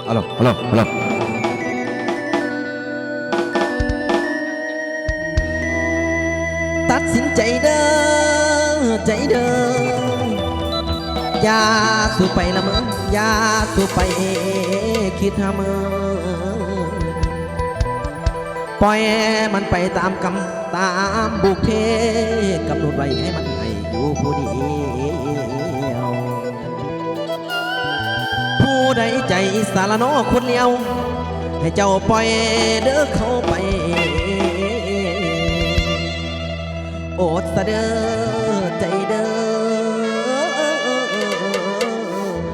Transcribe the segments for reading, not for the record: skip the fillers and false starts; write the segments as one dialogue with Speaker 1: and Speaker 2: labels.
Speaker 1: ฮัลโหลฮัลโหลฮัลโหล
Speaker 2: ตัดสินใจเด้อใจเด้ออย่าสู้ไปละเมออย่าสู้ไปคิดหาเมอปล่อยมันไปตามกรรมตามบุพเพกำหนดไว้ให้มันให้อยู่ผู้เดียวผู้ใดใจสารโนคนเลี้ยวให้เจ้าปล่อยเด้อเข้าไปโอดสะเด้อใจเด้อ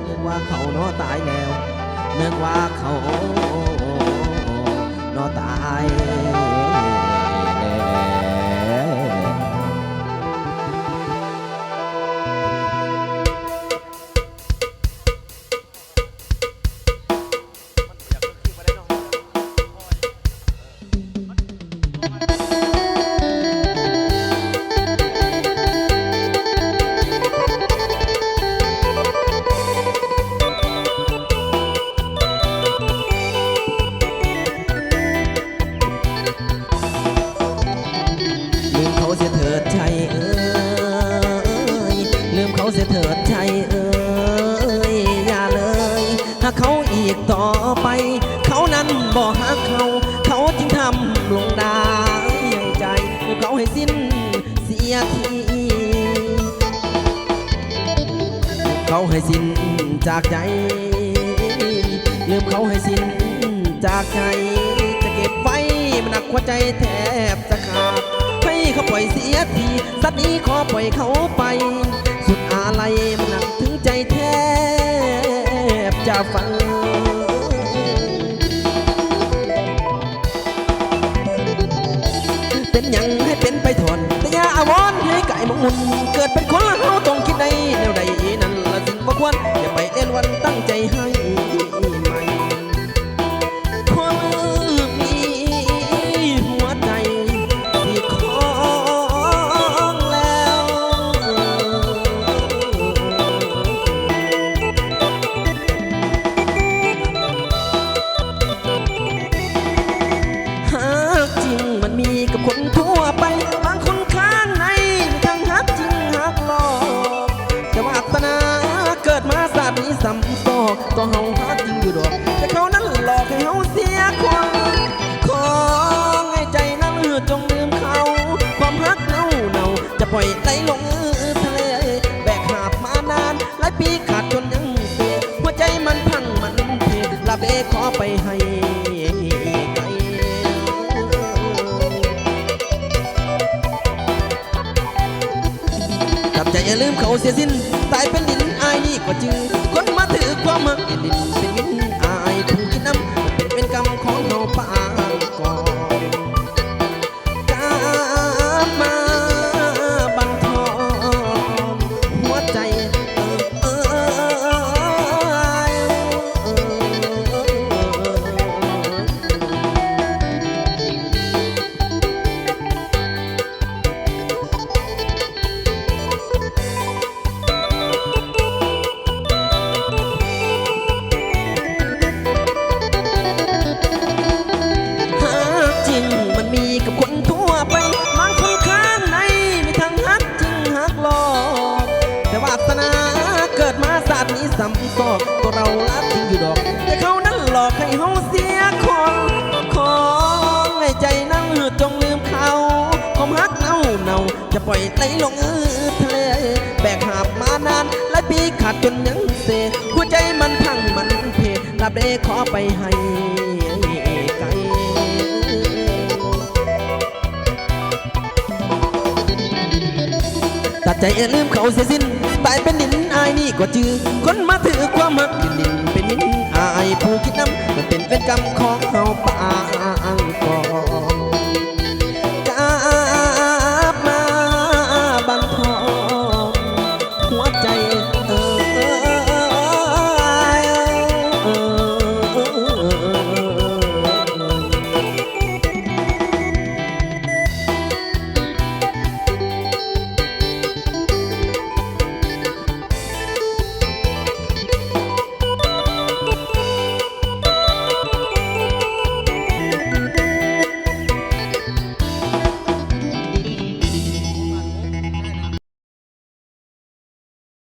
Speaker 2: นึกว่าเขาเนาะตายแล้วนึกว่าเขาเนาะตายลืมเขาเสียเถิดใจเอ้ยลืมเขาเสียเถิดใจเอ้ยอย่าเลยถ้าเขาอีกต่อไปเขานั้นบ่ฮักเขาจึงทำลงได้ใจลืมเขาให้สิ้นเสียทีเขาให้สิ้นจากใจลืมเขาให้สิ้นจากใจจะเก็บไว้มันหนักหัวใจแทบจะขาดให้เขาปล่อยเสียทีสัตว์นี้ขอปล่อยเขาไปสุดอาลัยมันหนักถึงใจแทบจะฟังเป็นยังให้เป็นไปถอนแต่อย่าอาวรณ์ให้ไก่มุนเกิดเป็นคนละเขาต้องคิดในแนวใดนั่นละสิ่งบ่ควรอย่าไปเล่นวันตั้งใจให้ใหม่คนมีหัวใจที่ของแล้วหากจริงมันมีกับคนทั่วไปบางคนข้างในทั้งฮักจริงฮักหลอกแต่วาสนาเกิดมาศาสตร์นี้ซ้ำซอกก็เฮาฮักจริงอยู่ดอกแต่เขานั้นหลอกให้เฮาเสียคนของให้ใจนั้นจงลืมเขาความฮักเน่าจะปล่อยไหลลงทะเลแบกหาบมานานหลายปีขาดจนยังเสียหัวใจมันพังมันเพลาเบขอไปให้ไกลกับใจอย่าลืมเขาเสียสิ้นตายเป็นดินอายนี่ก็จือคนมาถือความมักเป็นดินเป็นมินอายถูกกินน้ำเป็นกรรมของเราปางก่อนกามาบังทอนหัวใจกับคนทั่วไปบางคนข้างในมีทั้งฮักจริงฮักหลอกแต่วาสนาเกิดมาศาสตร์นี้ซ้ำซอกตัวเรารักจริงอยู่ดอกแต่เขานั้นหลอกให้เฮาเสียคนของในใจนั้นจงลืมเขาความฮักเน่าจะปล่อยไหลลงทะเลแบกหาบมานานหลายปีขาดจนยังเสหัวใจมันพังมันเพลาเบขอไปให้ไกลตัดใจลืมเขาเสียสิ้นตายเป็นดินอายนี่ก็จือคนมาถือความหักดินเป็นมินอายผู้คิดน้ำมันเป็นกรรมข